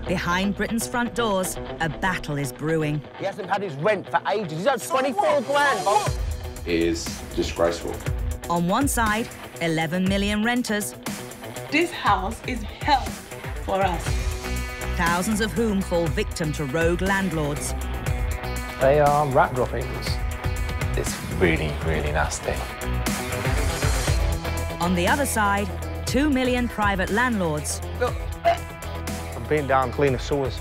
Behind Britain's front doors, a battle is brewing. He hasn't had his rent for ages. He's owed 24 grand, boss. It is disgraceful. On one side, 11 million renters. This house is hell for us. Thousands of whom fall victim to rogue landlords. They are rat droppings. It's really, really nasty. On the other side, 2 million private landlords. Look, I've been down cleaning sewers.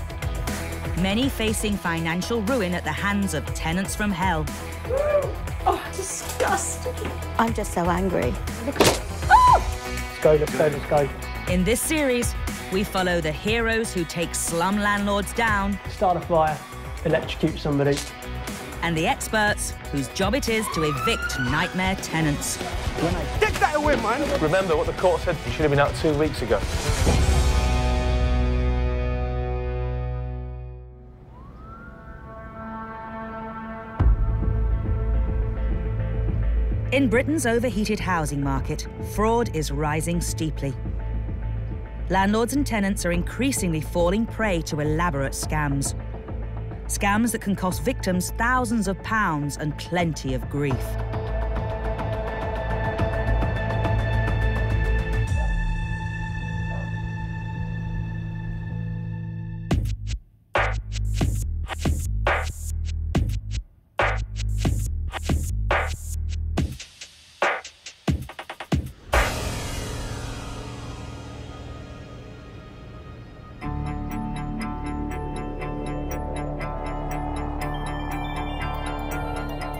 Many facing financial ruin at the hands of tenants from hell. Oh, disgusting. I'm just so angry. Let's go, let's go, let's go. In this series, we follow the heroes who take slum landlords down. Start a fire, electrocute somebody. And the experts whose job it is to evict nightmare tenants. Take that away, man! Remember what the court said, you should have been out 2 weeks ago. In Britain's overheated housing market, fraud is rising steeply. Landlords and tenants are increasingly falling prey to elaborate scams. Scams that can cost victims thousands of pounds and plenty of grief.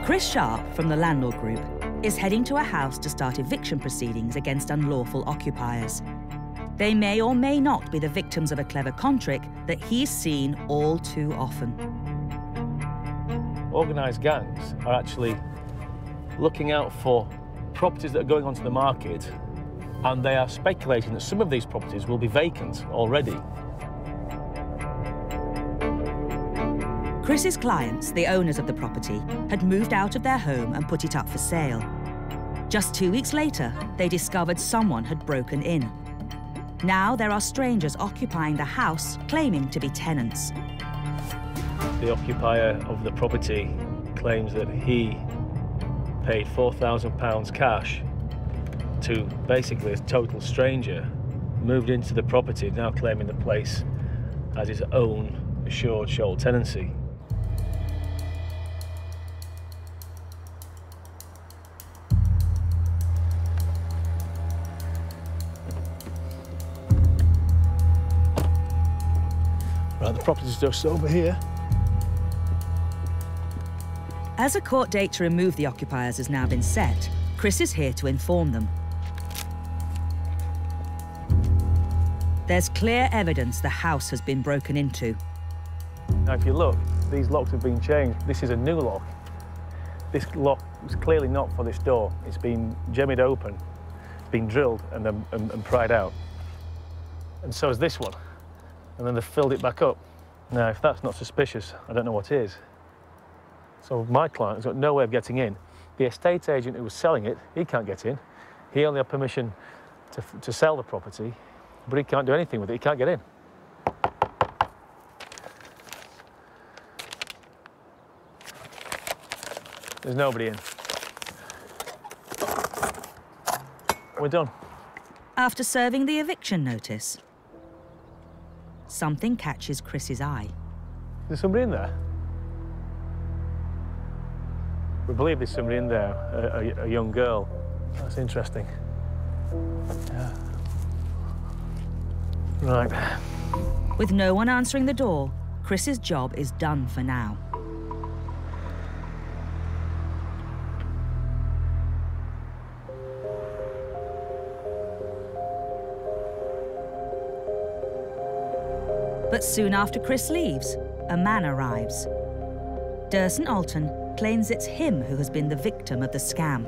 Chris Sharp from the Landlord Group is heading to a house to start eviction proceedings against unlawful occupiers. They may or may not be the victims of a clever con trick that he's seen all too often. Organised gangs are actually looking out for properties that are going onto the market, and they are speculating that some of these properties will be vacant already. Chris's clients, the owners of the property, had moved out of their home and put it up for sale. Just 2 weeks later, they discovered someone had broken in. Now there are strangers occupying the house, claiming to be tenants. The occupier of the property claims that he paid £4,000 cash to basically a total stranger, moved into the property, now claiming the place as his own assured sole tenancy. Right, the property's just over here. As a court date to remove the occupiers has now been set, Chris is here to inform them. There's clear evidence the house has been broken into. Now, if you look, these locks have been changed. This is a new lock. This lock was clearly not for this door. It's been jemmied open, it's been drilled and pried out. And so is this one. And then they've filled it back up. Now, if that's not suspicious, I don't know what is. So my client has got no way of getting in. The estate agent who was selling it, he can't get in. He only had permission to sell the property, but he can't do anything with it. He can't get in. There's nobody in. We're done. After serving the eviction notice, something catches Chris's eye. There's somebody in there? We believe there's somebody in there, a young girl. That's interesting. Yeah. Right. With no one answering the door, Chris's job is done for now. But soon after Chris leaves, a man arrives. Derson claims it's him who has been the victim of the scam.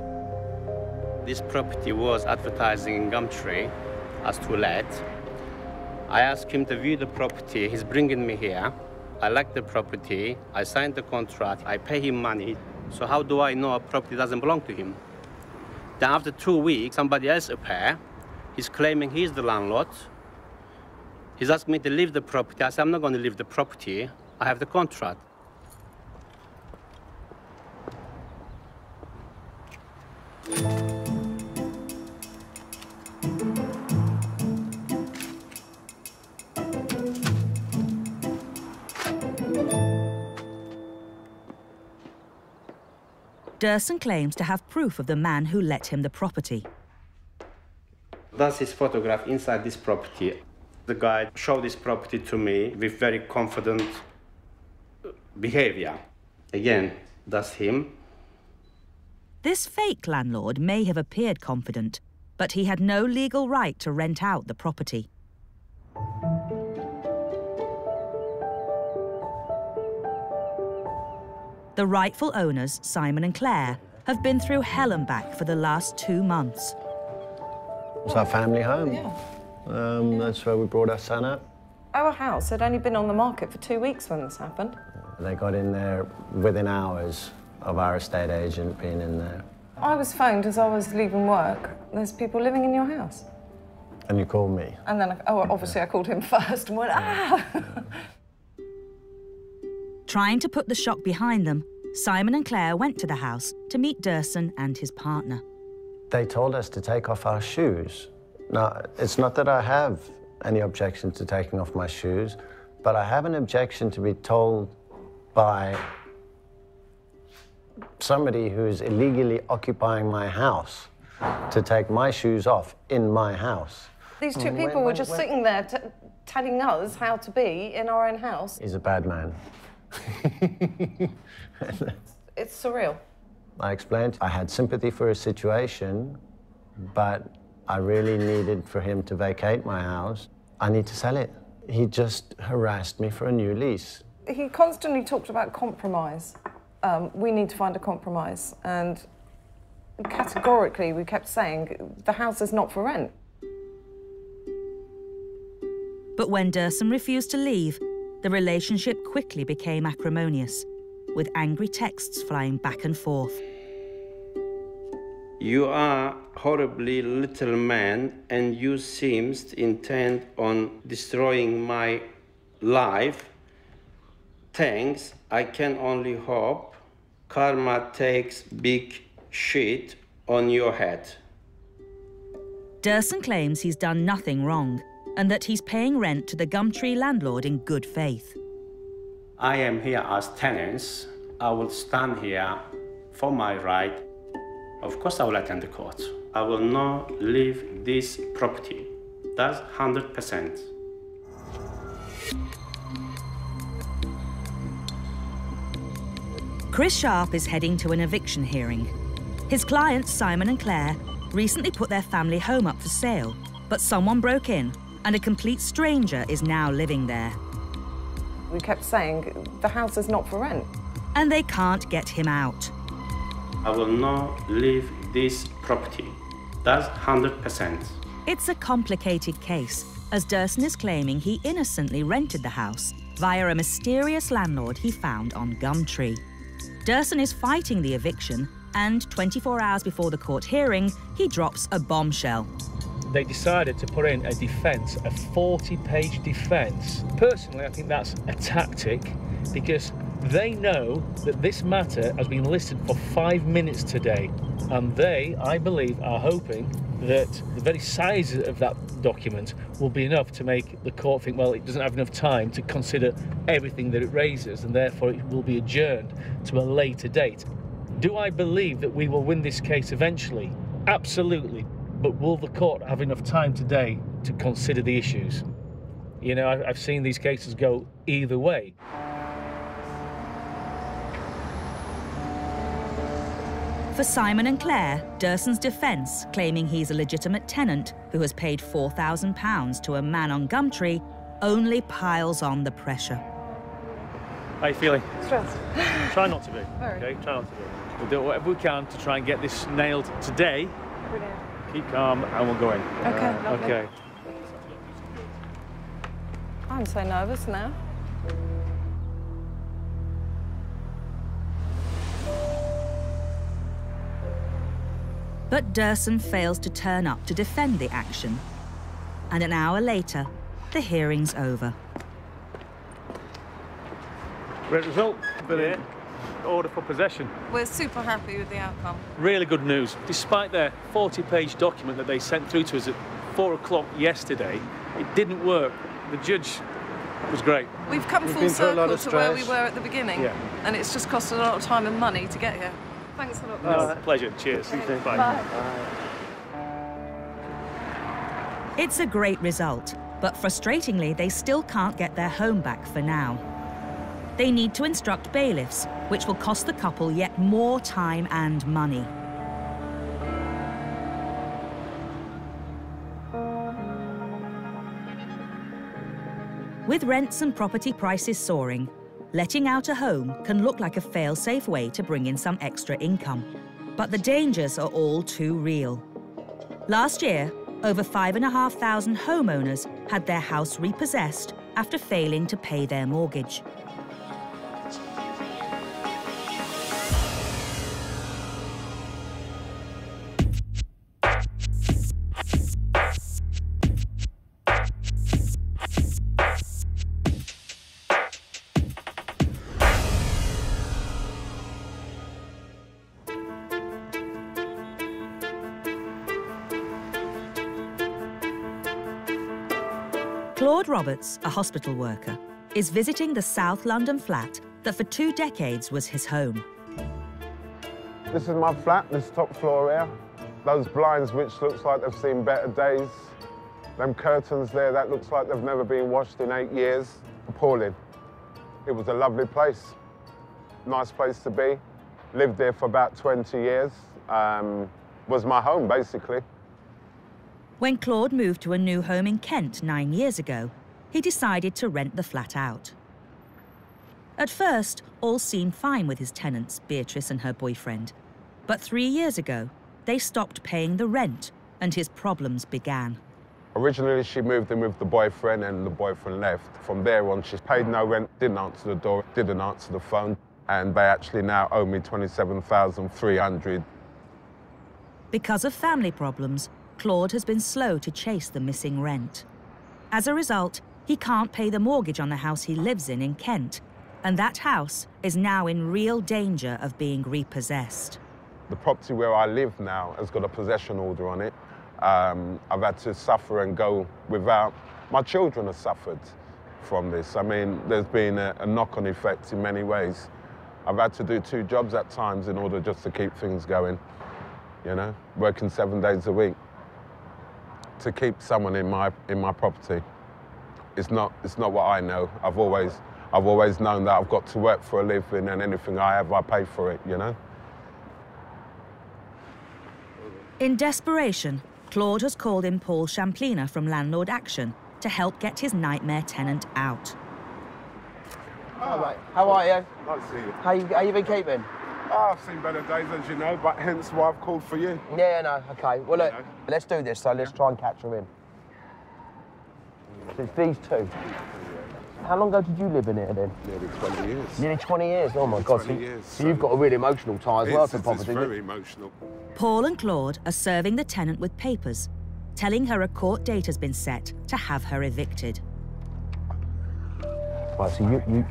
This property was advertising in Gumtree as to let. I asked him to view the property. He's bringing me here. I like the property. I signed the contract. I pay him money. So how do I know a property doesn't belong to him? Then after 2 weeks, somebody else appears. He's claiming he's the landlord. He's asked me to leave the property. I said, I'm not going to leave the property. I have the contract. Derson claims to have proof of the man who let him the property. That's his photograph inside this property. The guy showed this property to me with very confident behavior. Again, that's him. This fake landlord may have appeared confident, but he had no legal right to rent out the property. The rightful owners, Simon and Claire, have been through hell and back for the last 2 months. It's our family home. Yeah. That's where we brought our son up. Our house had only been on the market for 2 weeks when this happened. They got in there within hours of our estate agent being in there. I was phoned as I was leaving work. There's people living in your house. And you called me. And then, obviously I called him first and went, ah! Trying to put the shock behind them, Simon and Claire went to the house to meet Derson and his partner. They told us to take off our shoes. Now, it's not that I have any objection to taking off my shoes, but I have an objection to be told by somebody who is illegally occupying my house to take my shoes off in my house. These two people were just sitting there telling us how to be in our own house. He's a bad man. It's surreal. I explained I had sympathy for his situation, but I really needed for him to vacate my house. I need to sell it. He just harassed me for a new lease. He constantly talked about compromise. We need to find a compromise. And categorically, we kept saying, the house is not for rent. But when Derson refused to leave, the relationship quickly became acrimonious, with angry texts flying back and forth. You are horribly little man, and you seems intent on destroying my life. Thanks, I can only hope karma takes big shit on your head. Derson claims he's done nothing wrong, and that he's paying rent to the Gumtree landlord in good faith. I am here as tenants. I will stand here for my right. Of course I will attend the court. I will not leave this property. That's 100%. Chris Sharp is heading to an eviction hearing. His clients, Simon and Claire, recently put their family home up for sale, but someone broke in and a complete stranger is now living there. We kept saying, the house is not for rent. And they can't get him out. I will not leave this property. That's 100%. It's a complicated case, as Derson is claiming he innocently rented the house via a mysterious landlord he found on Gumtree. Derson is fighting the eviction, and 24 hours before the court hearing, he drops a bombshell. They decided to put in a defence, a 40-page defence. Personally, I think that's a tactic because they know that this matter has been listed for 5 minutes today. And they, I believe, are hoping that the very size of that document will be enough to make the court think, well, it doesn't have enough time to consider everything that it raises, and therefore it will be adjourned to a later date. Do I believe that we will win this case eventually? Absolutely. But will the court have enough time today to consider the issues? You know, I've seen these cases go either way. For Simon and Claire, Derson's defence, claiming he's a legitimate tenant who has paid £4,000 to a man on Gumtree, only piles on the pressure. How are you feeling? Stressed. Try not to be. Very. Okay, try not to be. We'll do whatever we can to try and get this nailed today. Brilliant. Keep calm and we'll go in. Okay, lovely. Okay. I'm so nervous now. But Derson fails to turn up to defend the action. And an hour later, the hearing's over. Great result. Brilliant. Order for possession. We're super happy with the outcome. Really good news. Despite their 40-page document that they sent through to us at 4 o'clock yesterday, it didn't work. The judge was great. We've come full circle to where we were at the beginning, and it's just costed a lot of time and money to get here. Thanks a lot. No, pleasure. Cheers. Bye. Bye. It's a great result, but frustratingly, they still can't get their home back for now. They need to instruct bailiffs, which will cost the couple yet more time and money. With rents and property prices soaring, letting out a home can look like a fail-safe way to bring in some extra income. But the dangers are all too real. Last year, over 5,500 homeowners had their house repossessed after failing to pay their mortgage. Claude Roberts, a hospital worker, is visiting the South London flat that for 2 decades was his home. This is my flat, this top floor here. Those blinds which looks like they've seen better days. Them curtains there, that looks like they've never been washed in 8 years. Appalling. It was a lovely place. Nice place to be. Lived there for about 20 years. Was my home, basically. When Claude moved to a new home in Kent 9 years ago, he decided to rent the flat out. At first, all seemed fine with his tenants, Beatrice and her boyfriend. But 3 years ago, they stopped paying the rent and his problems began. Originally, she moved in with the boyfriend and the boyfriend left. From there on, she paid no rent, didn't answer the door, didn't answer the phone, and they actually now owe me $27,300. Because of family problems, Claude has been slow to chase the missing rent. As a result, he can't pay the mortgage on the house he lives in Kent, and that house is now in real danger of being repossessed. The property where I live now has got a possession order on it. I've had to suffer and go without. My children have suffered from this. I mean, there's been a knock-on effect in many ways. I've had to do 2 jobs at times in order just to keep things going, you know, working 7 days a week. To keep someone in my property, it's not what I know. I've always known that I've got to work for a living, and anything I have, I pay for it, you know. In desperation, Claude has called in Paul Champina from Landlord Action to help get his nightmare tenant out. All right. How are you? Nice to see you. How you been keeping? Oh, I've seen better days, as you know, but hence why I've called for you. Yeah, no, okay. Well, look, let's do this, so let's try and catch her in. So it's these 2. How long ago did you live in here, then? Nearly 20 years. Nearly 20 years? Oh, my God. 20 years. So you've got a really emotional tie as well to property. It's very emotional. Paul and Claude are serving the tenant with papers, telling her a court date has been set to have her evicted. Right, so you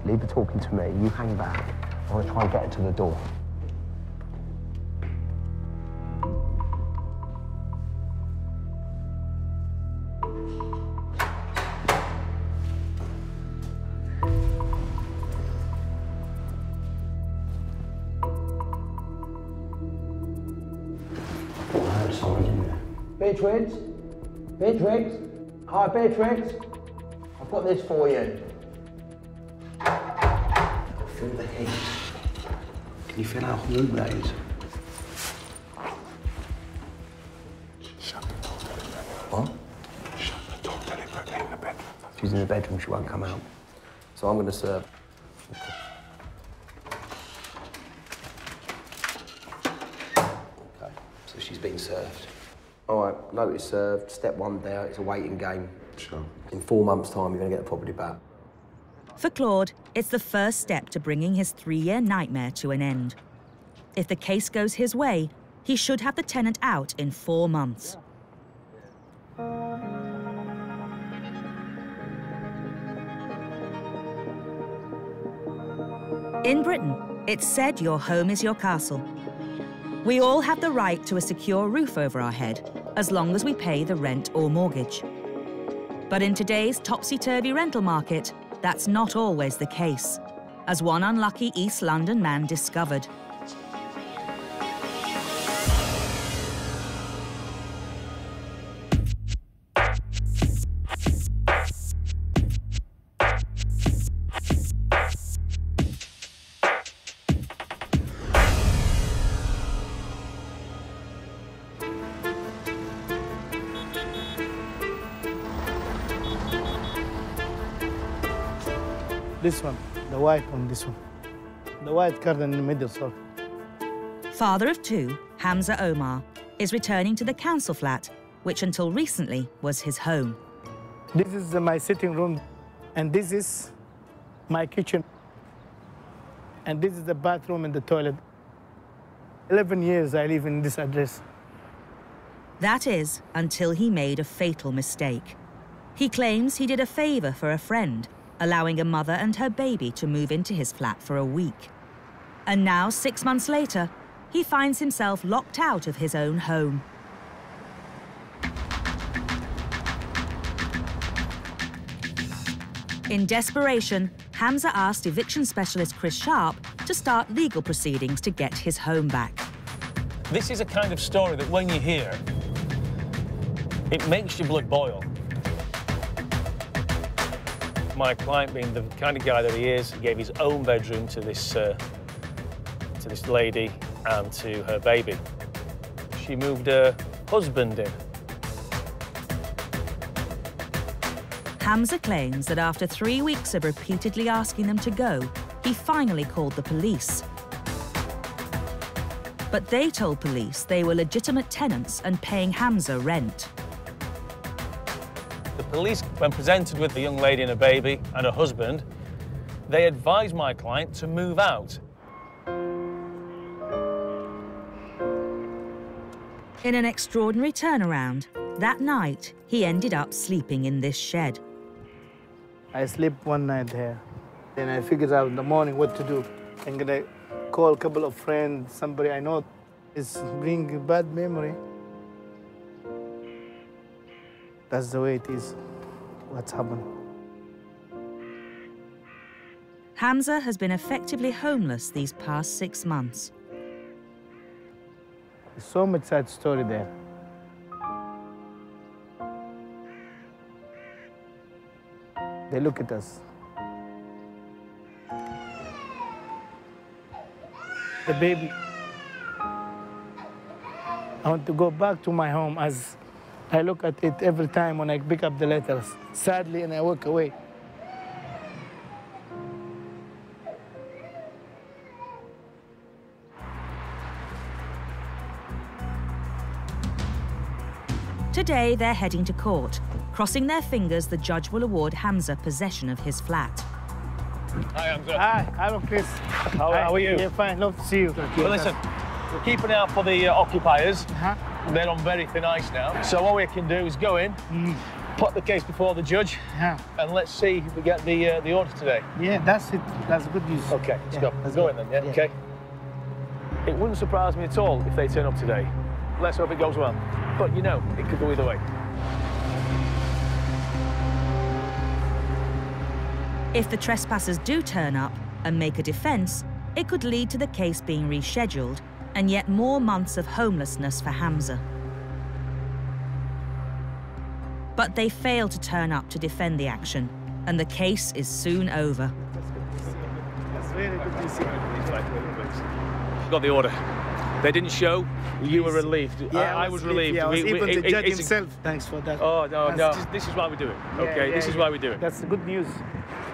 leave the talking to me, you hang back. I want to try and get her to the door. Beatrix? Beatrix? Hi, Beatrix. I've got this for you. Feel the heat. Can you feel how warm that is? Shut the door deliberately. What? Shut the door deliberately in the bedroom. She's in the bedroom, she won't come out. So I'm going to serve. Okay, so she's been served. All right, notice served, step 1 there, it's a waiting game. Sure. In 4 months' time, you're going to get the property back. For Claude, it's the first step to bringing his 3-year nightmare to an end. If the case goes his way, he should have the tenant out in 4 months. In Britain, it's said your home is your castle. We all have the right to a secure roof over our head, as long as we pay the rent or mortgage. But in today's topsy-turvy rental market, that's not always the case, as one unlucky East London man discovered. This one, the white one, this one. The white curtain in the middle, sorry. Father of two, Hamza Omar, is returning to the council flat, which until recently was his home. This is my sitting room, and this is my kitchen. And this is the bathroom and the toilet. 11 years I live in this address. That is, until he made a fatal mistake. He claims he did a favor for a friend, allowing a mother and her baby to move into his flat for a week. And now, 6 months later, he finds himself locked out of his own home. In desperation, Hamza asked eviction specialist Chris Sharp to start legal proceedings to get his home back. This is a kind of story that when you hear, it makes your blood boil. My client, being the kind of guy that he is, gave his own bedroom to this lady and to her baby. She moved her husband in. Hamza claims that after 3 weeks of repeatedly asking them to go, he finally called the police. But they told police they were legitimate tenants and paying Hamza rent. The police, when presented with the young lady and a baby and her husband, they advised my client to move out. In an extraordinary turnaround, that night, he ended up sleeping in this shed. I slept one night there. Then I figured out in the morning what to do. I'm gonna call a couple of friends, somebody I know is bringing a bad memory. That's the way it is, what's happened. Hamza has been effectively homeless these past 6 months. There's so much sad story there. They look at us. The baby. I want to go back to my home as I look at it every time when I pick up the letters, sadly, and I walk away. Today, they're heading to court. Crossing their fingers, the judge will award Hamza possession of his flat. Hi, Hamza. Hi, hello, Chris. How are you? Yeah, fine. Love to see you. Well, listen, we're keeping an eye out for the occupiers. They're on very thin ice now. So all we can do is go in, put the case before the judge, and let's see if we get the order today. Yeah, that's it. That's good news. Okay, let's go. Let's go in then, yeah? Okay. It wouldn't surprise me at all if they turn up today. Let's hope it goes well. But, you know, it could go either way. If the trespassers do turn up and make a defence, it could lead to the case being rescheduled and yet more months of homelessness for Hamza. But they fail to turn up to defend the action, and the case is soon over. That's very good to see you. Got the order. They didn't show. You were relieved. Yeah, I was relieved. Yeah, even the judge himself, thanks for that. Oh, no. This is why we do it. Okay, this is why we do it. That's the good news.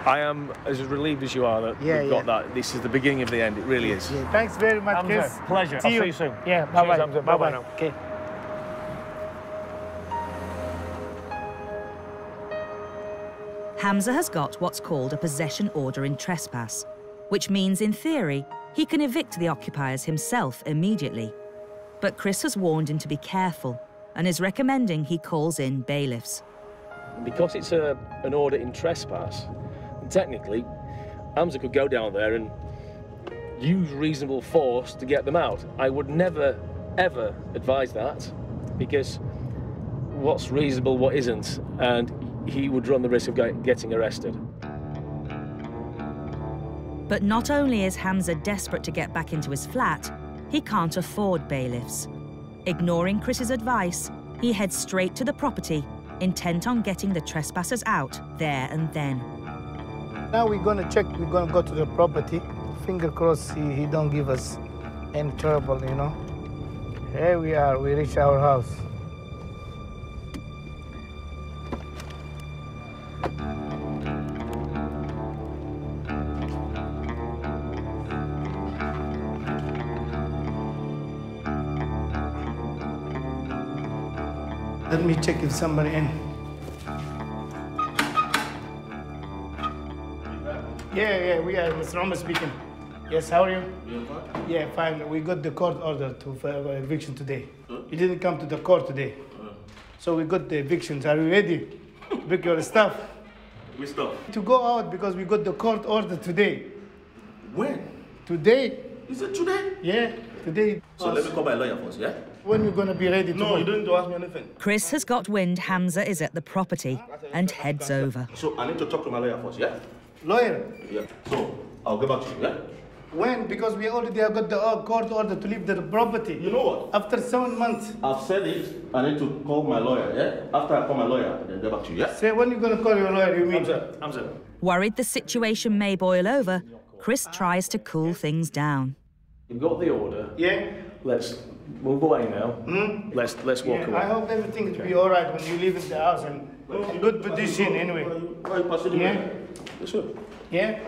I am as relieved as you are that we've got that. This is the beginning of the end. It really is. Yeah. Thanks very much, Hamza, Chris. pleasure. I'll see you soon. Yeah, bye-bye. Cheers, Hamza. Bye-bye now. Okay. Hamza has got what's called a possession order in trespass, which means, in theory, he can evict the occupiers himself immediately. But Chris has warned him to be careful and is recommending he calls in bailiffs. Because it's an order in trespass, technically, Hamza could go down there and use reasonable force to get them out. I would never, ever advise that, because what's reasonable, what isn't, and he would run the risk of getting arrested. But not only is Hamza desperate to get back into his flat, he can't afford bailiffs. Ignoring Chris's advice, he heads straight to the property, intent on getting the trespassers out there and then. Now we're gonna check, we're gonna go to the property. Finger crossed he don't give us any trouble, you know. Here we are, we reach our house. Let me check if somebody in. Yeah, we are. Mr. Omar speaking. Yes, how are you? Yeah, fine. We got the court order for eviction today. You didn't come to the court today. So we got the evictions. Are you ready? Pick your stuff. Which stuff? To go out because we got the court order today. When? Today. Is it today? Yeah, today. So let me call my lawyer first, yeah? When you're gonna be ready to go? No, you don't need to ask me anything. Chris has got wind Hamza is at the property and heads over. So I need to talk to my lawyer first, yeah? Lawyer? Yeah. So I'll get back to you, yeah? When? Because we already have got the court order to leave the property. You know what? After 7 months. I've said it. I need to call my lawyer, yeah? After I call my lawyer, then get back to you, yeah? Say, when you gonna call your lawyer, you mean? Hamza. Worried the situation may boil over, Chris tries to cool things down. You've got the order. Yeah. Let's move away now. Let's walk away. I hope everything will be all right when you leave in the house and in good position anyway. Why are you passing Yeah? Yes, sir. Yeah?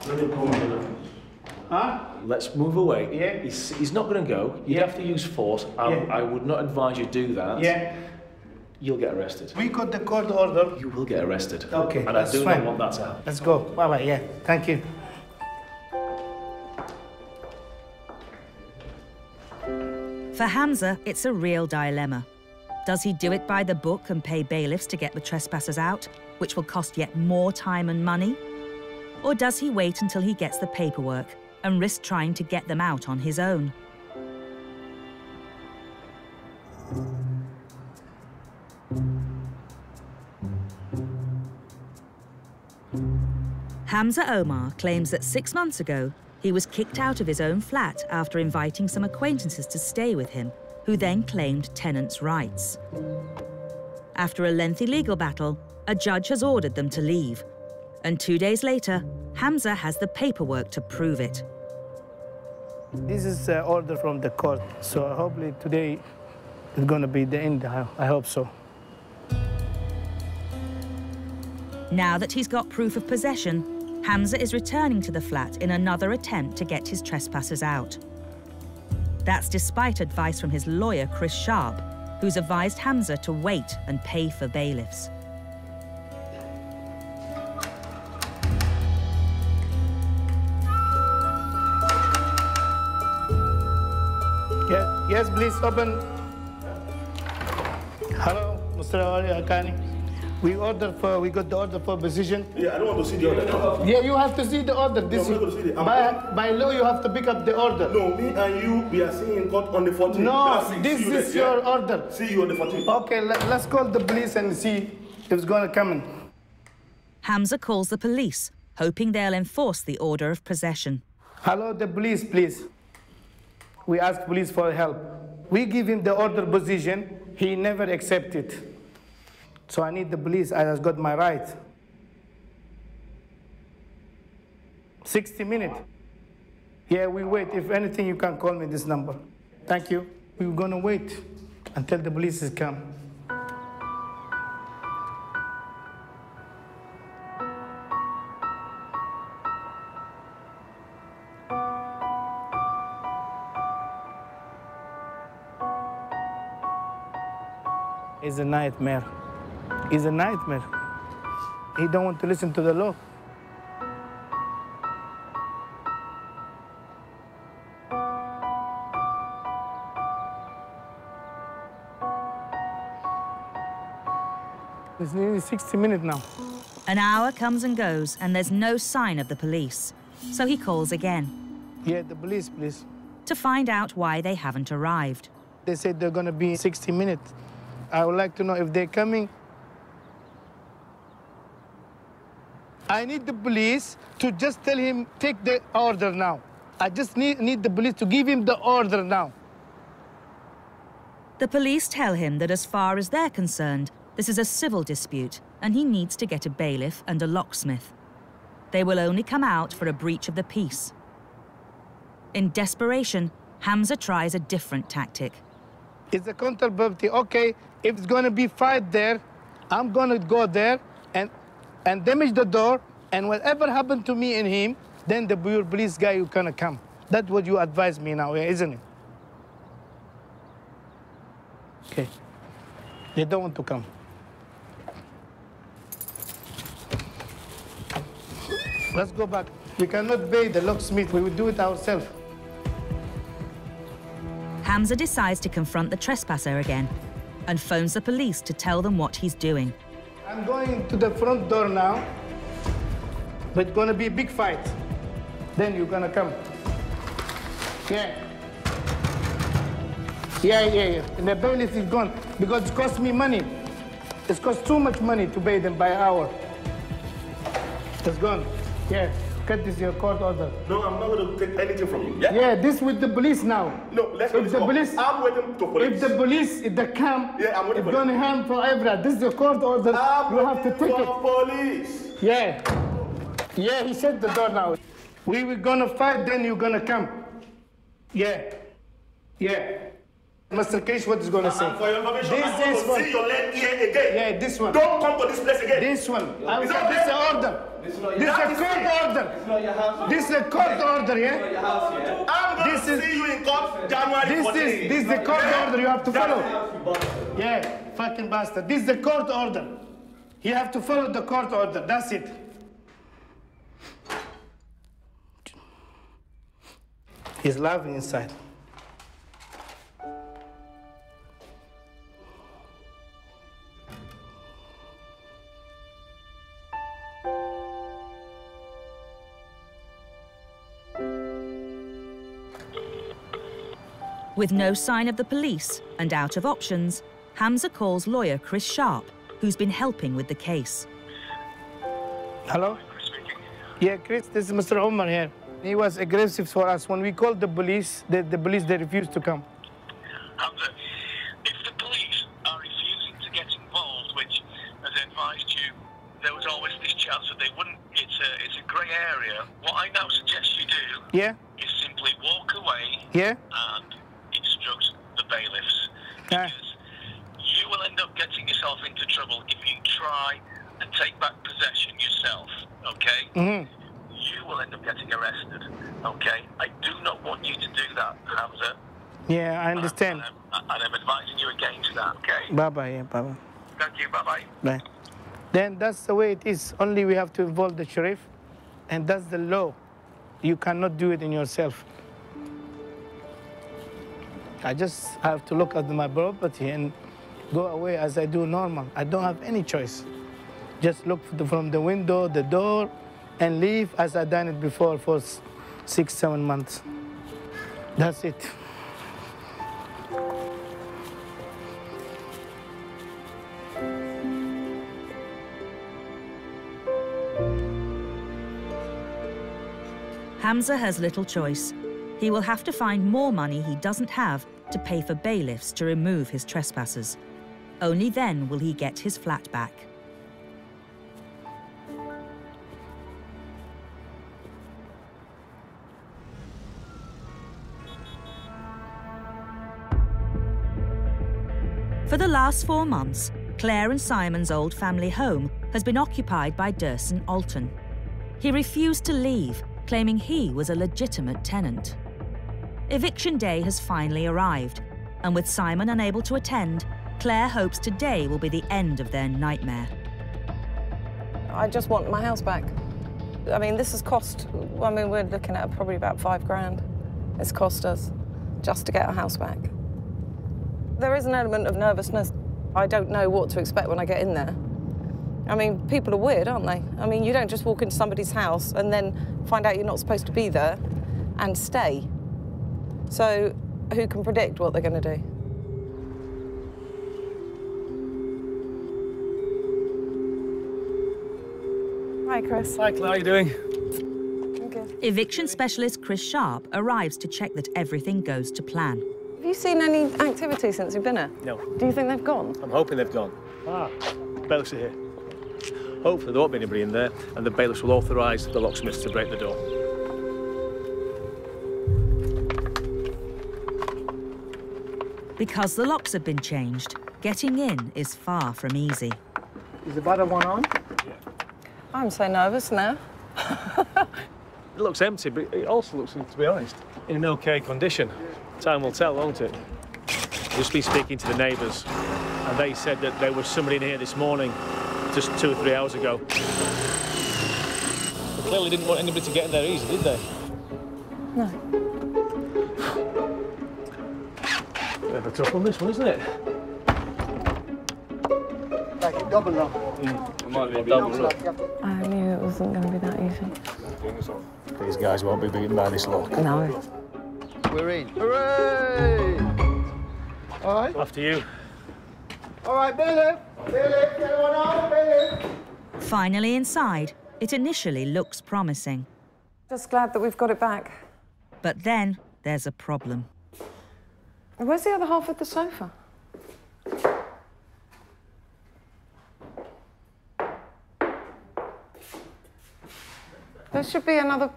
Let me call my lawyer. Huh? Let's move away. Yeah. He's not going to go. You'd have to use force. I would not advise you do that. Yeah. You'll get arrested. We got the court order. You will get arrested. Okay, and that's I do fine. not want that to happen. Let's go. Bye-bye, yeah. Thank you. For Hamza, it's a real dilemma. Does he do it by the book and pay bailiffs to get the trespassers out, which will cost yet more time and money? Or does he wait until he gets the paperwork and risk trying to get them out on his own? Hamza Omar claims that 6 months ago, he was kicked out of his own flat after inviting some acquaintances to stay with him, who then claimed tenants' rights. After a lengthy legal battle, a judge has ordered them to leave. And 2 days later, Hamza has the paperwork to prove it. This is an order from the court, so hopefully today is going to be the end. I hope so. Now that he's got proof of possession, Hamza is returning to the flat in another attempt to get his trespassers out. That's despite advice from his lawyer, Chris Sharp, who's advised Hamza to wait and pay for bailiffs. Yes, please open. Hello, Mr. Akani. We got the order for position. Yeah, I don't want to see the order. Yeah, you have to see the order. This I'm not going to see it. By law, you have to pick up the order. No, me and you, we are seeing in court on the 14th. No, this is your order. See you on the 14th. Okay, let's call the police and see if it's going to come in. Hamza calls the police, hoping they'll enforce the order of possession. Hello, the police, please. We ask police for help. We give him the order position. He never accepted. So I need the police. I just got my right. 60 minutes. Yeah, we wait. If anything, you can call me this number. Thank you. We're gonna wait until the police is come. It's a nightmare. It's a nightmare. He don't want to listen to the law. It's nearly 60 minutes now. An hour comes and goes, and there's no sign of the police. so he calls again. Yeah, the police, please. To find out why they haven't arrived. They said they're gonna be 60 minutes. I would like to know if they're coming. I need the police to just tell him, take the order now. I just need the police to give him the order now. The police tell him that as far as they're concerned, this is a civil dispute and he needs to get a bailiff and a locksmith. They will only come out for a breach of the peace. In desperation, Hamza tries a different tactic. It's a counter property. Okay, if it's gonna be fight there, I'm gonna go there and damage the door, and whatever happened to me and him, then the police guy is gonna come. That's what you advise me now, isn't it? Okay. They don't want to come. Let's go back. We cannot pay the locksmith. We will do it ourselves. Hamza decides to confront the trespasser again and phones the police to tell them what he's doing. I'm going to the front door now, but it's gonna be a big fight. Then you're gonna come. Yeah. Yeah. And the bailiff is gone because it costs me money. It costs too much money to pay them by hour. It's gone. Yeah. Cut this your court order. No, I'm not going to take anything from you. Yeah, this with the police now. No, let's go. If the police, I'm waiting to police. If they come, yeah, I'm waiting it's going to harm for everyone. This is the court order. You have to take it. Police. Yeah. Yeah, he shut the door now. We were going to fight, then you're going to come. Yeah. Mr. Case, what is going to say? For your information, I want to see your leg here again. Yeah, this one. Don't come to this place again. This one. This is the order. This is a court order. This is not your house. This is a court order, yeah? This is not your house, yeah? I'm going to see you in court January 14th. This is the court order you have to follow. Yeah, fucking bastard. This is the court order. You have to follow the court order. That's it. He's laughing inside. With no sign of the police and out of options, Hamza calls lawyer Chris Sharp, who's been helping with the case. Hello? Yeah, Chris, this is Mr. Omar here. He was aggressive for us. When we called the police, they refused to come. Hamza, if the police are refusing to get involved, which, as I advised you, there was always this chance that they wouldn't. It's a grey area. What I now suggest you do is simply walk away and instruct the bailiffs. Because you will end up getting yourself into trouble if you try and take back possession yourself, okay? You will end up getting arrested, okay? I do not want you to do that, Hamza. Yeah, I understand. And I'm advising you against that, okay? Bye-bye, yeah, bye-bye. Thank you, bye-bye. Bye. Then that's the way it is. Only we have to involve the sheriff, and that's the law. You cannot do it in yourself. I just have to look at my property and go away as I do normal. I don't have any choice. Just look from the window, the door, and leave as I done it before for 6-7 months. That's it. Hamza has little choice. He will have to find more money he doesn't have to pay for bailiffs to remove his trespassers. Only then will he get his flat back. For the last 4 months, Claire and Simon's old family home has been occupied by Derson Alton. He refused to leave, claiming he was a legitimate tenant. Eviction day has finally arrived, and with Simon unable to attend, Claire hopes today will be the end of their nightmare. I just want my house back. I mean, this has cost, I mean, we're looking at probably about $5,000. It's cost us just to get our house back. There is an element of nervousness. I don't know what to expect when I get in there. I mean, people are weird, aren't they? I mean, you don't just walk into somebody's house and then find out you're not supposed to be there and stay. So who can predict what they're going to do? Hi, Chris. Hi, Claude. How are you doing? I'm good. Eviction specialist Chris Sharp arrives to check that everything goes to plan. Have you seen any activity since you've been here? No. Do you think they've gone? I'm hoping they've gone. Ah, bailiffs are here. Hopefully there won't be anybody in there, and the bailiffs will authorise the locksmiths to break the door. Because the locks have been changed, getting in is far from easy. Is the bottom one on? I'm so nervous now. It looks empty, but it also looks, to be honest, in an OK condition. Time will tell, won't it? I've just been speaking to the neighbours, and they said that there was somebody in here this morning, just 2 or 3 hours ago. They clearly didn't want anybody to get in there easy, did they? No. Bit of a tough one, this one, isn't it? Like a double lock. It might be a double lock. I knew it wasn't going to be that easy. These guys won't be beaten by this lock. No. We're in. Hooray! All right. After you. All right, bailiff. Bailiff, anyone on? Bailiff. Finally inside, it initially looks promising. Just glad that we've got it back. But then there's a problem. Where's the other half of the sofa? There should be another...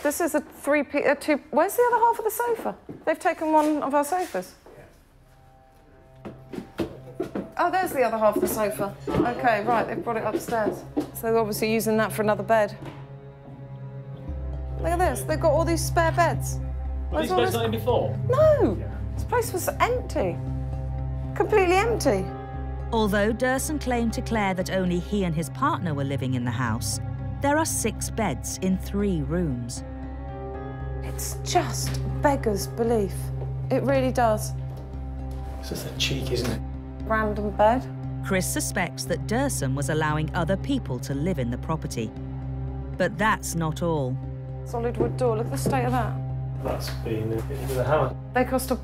This is a two... Where's the other half of the sofa? They've taken one of our sofas. Oh, there's the other half of the sofa. OK, right, they've brought it upstairs. So they're obviously using that for another bed. Look at this, they've got all these spare beds. Were these beds not in before? No! This place was empty. Completely empty. Although Derson claimed to Claire that only he and his partner were living in the house, there are 6 beds in 3 rooms. It's just beggars belief. It really does. It's just a cheek, isn't it? Random bed. Chris suspects that Derson was allowing other people to live in the property. But that's not all. Solid wood door, look at the state of that. That's been into the hammer. They cost a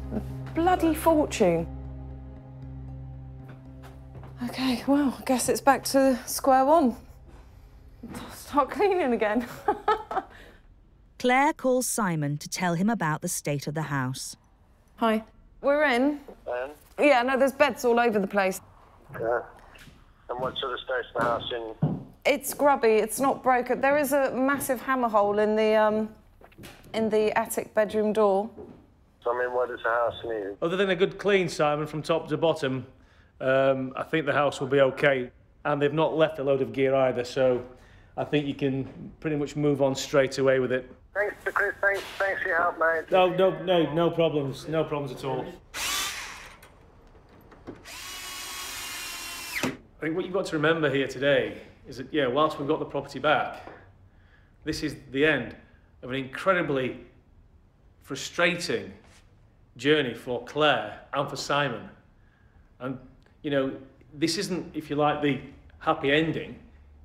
bloody fortune. OK, well, I guess it's back to square one. Start cleaning again. Claire calls Simon to tell him about the state of the house. Hi. We're in. Yeah, no, there's beds all over the place. Yeah. And what sort of state's the house in? It's grubby, it's not broken. There is a massive hammer hole in the attic bedroom door. So, I mean, what does the house need? Other than a good clean, Simon, from top to bottom, I think the house will be OK. And they've not left a load of gear either, so I think you can pretty much move on straight away with it. Thanks, Chris. Thanks for your help, mate. No problems. No problems at all. I think what you've got to remember here today is that, yeah, whilst we've got the property back, this is the end of an incredibly frustrating journey for Claire and for Simon. And, you know, this isn't, if you like, the happy ending.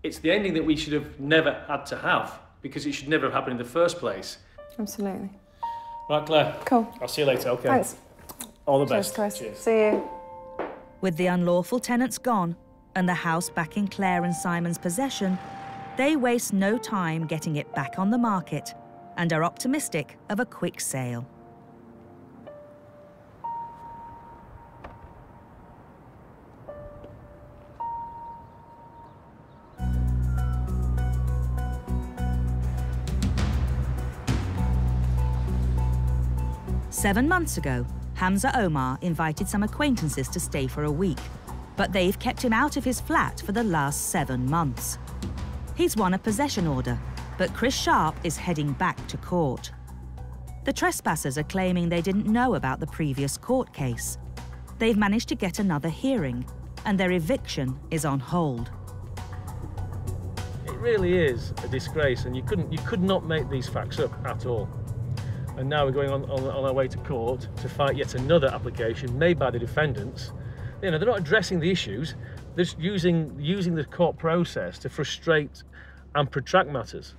It's the ending that we should have never had to have, because it should never have happened in the first place. Absolutely. Right, Claire. Cool. I'll see you later, OK? Thanks. All the Cheers, best. Chris. Cheers. See you. With the unlawful tenants gone and the house back in Claire and Simon's possession, they waste no time getting it back on the market and are optimistic of a quick sale. Seven months ago, Hamza Omar invited some acquaintances to stay for a week, but they've kept him out of his flat for the last 7 months. He's won a possession order, but Chris Sharp is heading back to court. The trespassers are claiming they didn't know about the previous court case. They've managed to get another hearing, and their eviction is on hold. It really is a disgrace, and you could not make these facts up at all. And now we're going on our way to court to fight yet another application made by the defendants. You know, they're not addressing the issues. This using the court process to frustrate and protract matters.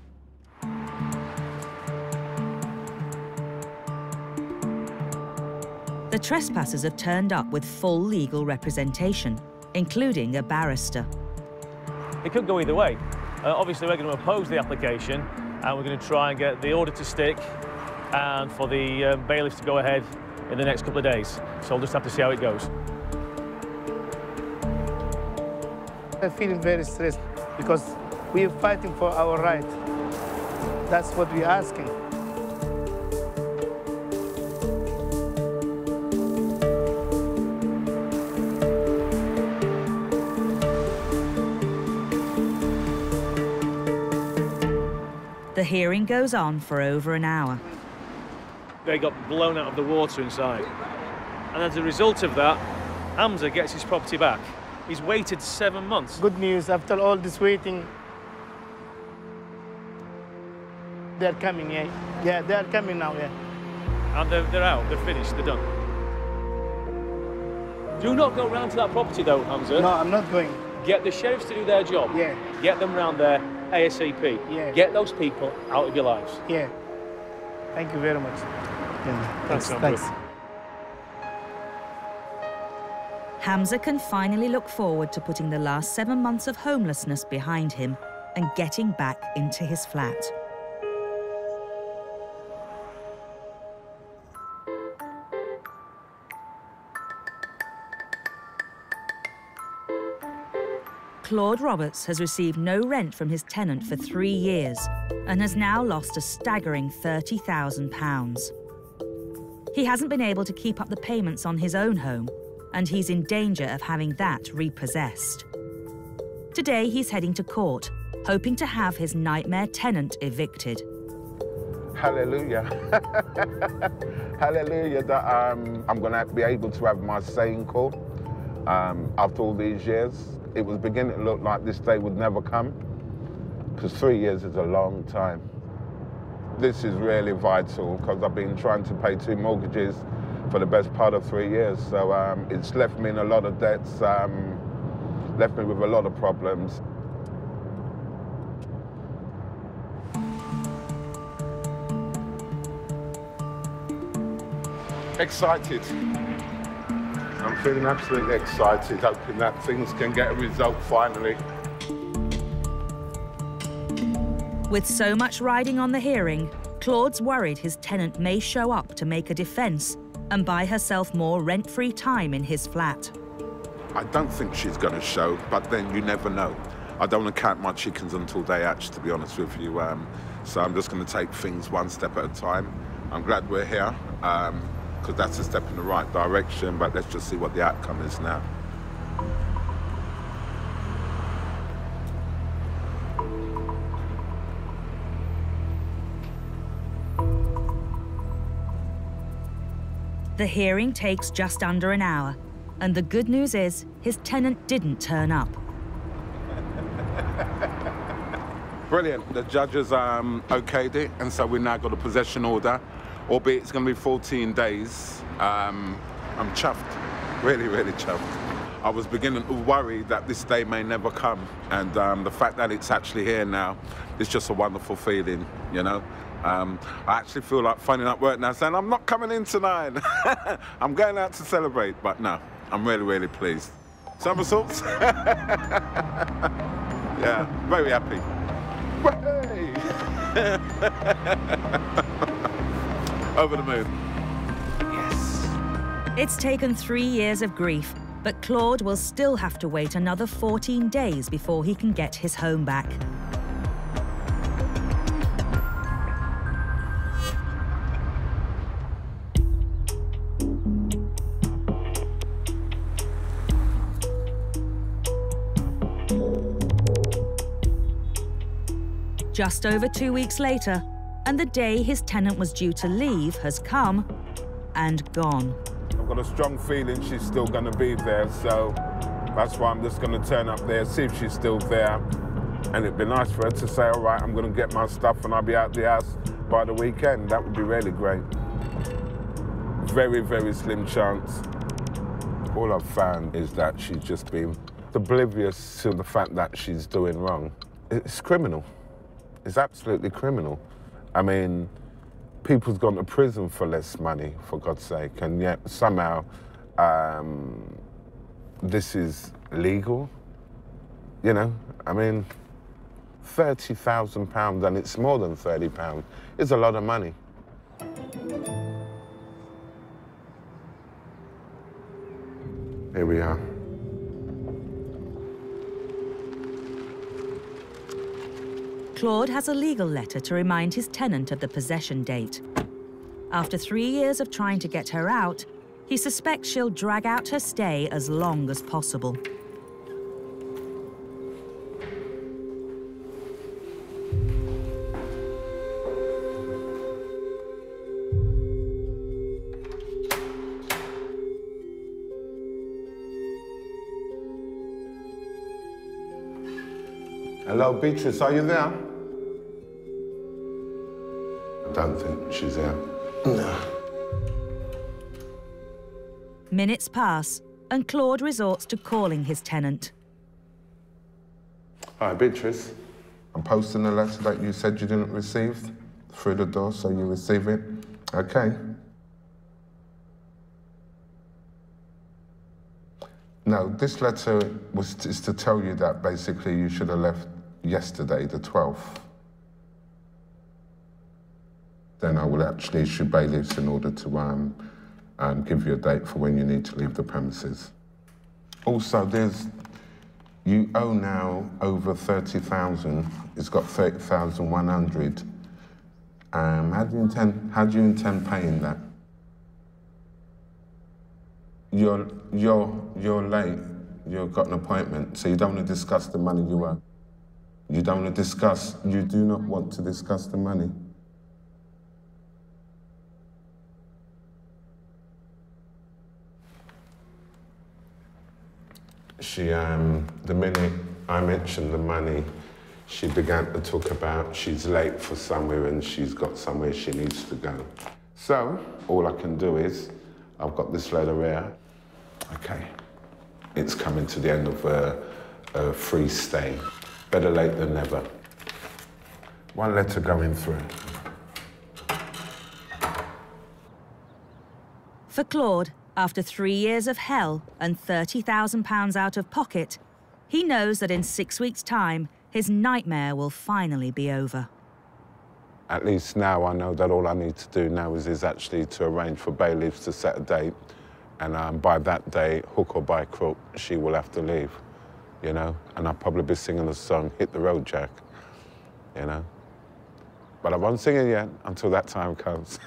The trespassers have turned up with full legal representation, including a barrister. It could go either way. Obviously, we're going to oppose the application, and we're going to try and get the order to stick and for the bailiffs to go ahead in the next couple of days. So we'll just have to see how it goes. I'm feeling very stressed because we are fighting for our right. That's what we're asking. The hearing goes on for over an hour. They got blown out of the water inside. And as a result of that, Hamza gets his property back. He's waited 7 months. Good news, after all this waiting, they're coming, yeah. Yeah, they're coming now, yeah. And they're out, they're finished, they're done. Do not go round to that property though, Hamza. No, I'm not going. Get the sheriffs to do their job. Yeah. Get them round there ASAP. Yeah. Get those people out of your lives. Yeah. Thank you very much. Yeah. Thanks. Hamza can finally look forward to putting the last 7 months of homelessness behind him and getting back into his flat. Claude Roberts has received no rent from his tenant for 3 years and has now lost a staggering £30,000. He hasn't been able to keep up the payments on his own home, and he's in danger of having that repossessed. Today, he's heading to court, hoping to have his nightmare tenant evicted. Hallelujah. Hallelujah that I'm going to be able to have my say in court after all these years. It was beginning to look like this day would never come, because 3 years is a long time. This is really vital, because I've been trying to pay 2 mortgages for the best part of 3 years. So it's left me in a lot of debts, left me with a lot of problems. Excited. I'm feeling absolutely excited, hoping that things can get a result finally. With so much riding on the hearing, Claude's worried his tenant may show up to make a defence and buy herself more rent-free time in his flat. I don't think she's going to show, but then you never know. I don't want to count my chickens until they hatch, to be honest with you. So I'm just going to take things one step at a time. I'm glad we're here, because that's a step in the right direction, but let's just see what the outcome is now. The hearing takes just under an hour, and the good news is his tenant didn't turn up. Brilliant. The judges okayed it, and so we've now got a possession order, albeit it's going to be 14 days. I'm chuffed, really, really chuffed. I was beginning to worry that this day may never come, and the fact that it's actually here now is just a wonderful feeling, you know. I actually feel like finding out work now, saying I'm not coming in tonight. I'm going out to celebrate, but no, I'm really, really pleased. Somersaults? Yeah, very happy. Over the moon. Yes. It's taken 3 years of grief, but Claude will still have to wait another 14 days before he can get his home back. Just over 2 weeks later, and the day his tenant was due to leave has come and gone. I've got a strong feeling she's still going to be there, so that's why I'm just going to turn up there, see if she's still there. And it'd be nice for her to say, all right, I'm going to get my stuff and I'll be out the house by the weekend. That would be really great. Very, very slim chance. All I've found is that she's just been oblivious to the fact that she's doing wrong. It's criminal. It's absolutely criminal. I mean, people's gone to prison for less money, for God's sake, and yet somehow this is legal. You know, I mean, £30,000, and it's more than £30, is a lot of money. Here we are. Claude has a legal letter to remind his tenant of the possession date. After 3 years of trying to get her out, he suspects she'll drag out her stay as long as possible. Hello, Beatrice, are you there? I don't think she's there. No. Minutes pass, and Claude resorts to calling his tenant. Hi, Beatrice. I'm posting a letter that you said you didn't receive through the door, so you receive it. Okay. No, this letter is to tell you that basically you should have left yesterday, the 12th. Then I will actually issue bailiffs in order to give you a date for when you need to leave the premises. Also, you owe now over 30,000. It's got 30,100. How do you intend paying that? You're late. You've got an appointment, so you don't want to discuss the money you owe. You do not want to discuss the money. She, the minute I mentioned the money, she began to talk about she's late for somewhere and she's got somewhere she needs to go. So, all I can do is, I've got this letter here. Okay, it's coming to the end of a free stay. Better late than never. One letter going through. For Claude, after 3 years of hell and £30,000 out of pocket, he knows that in 6 weeks' time, his nightmare will finally be over. At least now I know that all I need to do now is actually to arrange for bailiffs to set a date, and by that day, hook or by crook, she will have to leave, you know? And I'll probably be singing the song, Hit the Road, Jack, you know? But I won't sing it yet until that time comes.